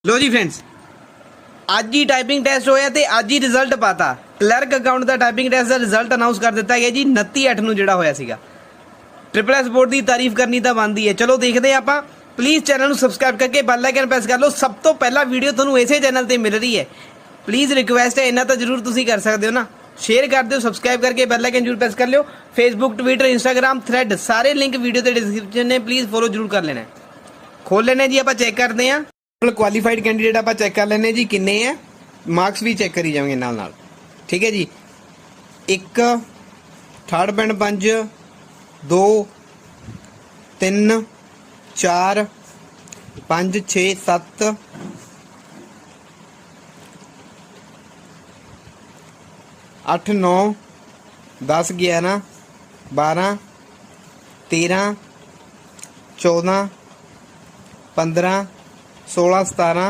लो जी friends, ਅੱਜ ਹੀ typing test ਹੋਇਆ ਤੇ ਅੱਜ ਹੀ ਰਿਜ਼ਲਟ ਪਾਤਾ। ਕਲਰਕ ਅਕਾਊਂਟ ਦਾ ਟਾਈਪਿੰਗ ਟੈਸਟ ਦਾ ਰਿਜ਼ਲਟ ਅਨਾਉਂਸ ਕਰ ਦਿੱਤਾ ਗਿਆ ਜੀ 29/8 ਨੂੰ ਜਿਹੜਾ ਹੋਇਆ ਸੀਗਾ। ਟ੍ਰਿਪਲ ਐਸ ਬੋਰਡ ਦੀ ਤਾਰੀਫ ਕਰਨੀ ਤਾਂ ਬਣਦੀ ਹੈ। ਚਲੋ ਦੇਖਦੇ ਹਾਂ ਆਪਾਂ। ਪਲੀਜ਼ ਚੈਨਲ ਨੂੰ ਸਬਸਕ੍ਰਾਈਬ ਕਰਕੇ ਬੈਲ ਆਈਕਨ ਪ੍ਰੈਸ ਕਰ ਲਓ। ਸਭ ਤੋਂ ਪਹਿਲਾਂ ਵੀਡੀਓ ਤੁਹਾਨੂੰ ਇਸੇ ਚੈਨਲ ਤੇ ਮਿਲ ਰਹੀ ਹੈ। प्लीज़ रिक्वेस्ट है, इन्ना तो जरूर तुम कर सकते हो ना। शेयर कर दो, सबसक्राइब करके बेल आइकन जरूर प्रेस कर लियो। फेसबुक, ट्विटर, इंस्टाग्राम, थ्रेड सारे लिंक वीडियो के डिस्क्रिप्शन ने, प्लीज़ फॉलो जरूर कर लेना। खोल लेने जी, आप चेक करते हैं। क्वालीफाइड कैंडीडेट आप चेक कर लेने जी किन्ने है, मार्क्स भी चेक करी जाएंगे नाल नाल। ठीक है जी, 1 थर्ड पिंड 5 2 3 4 5 6 7 8 9 10 11 12 13 14 15 16 17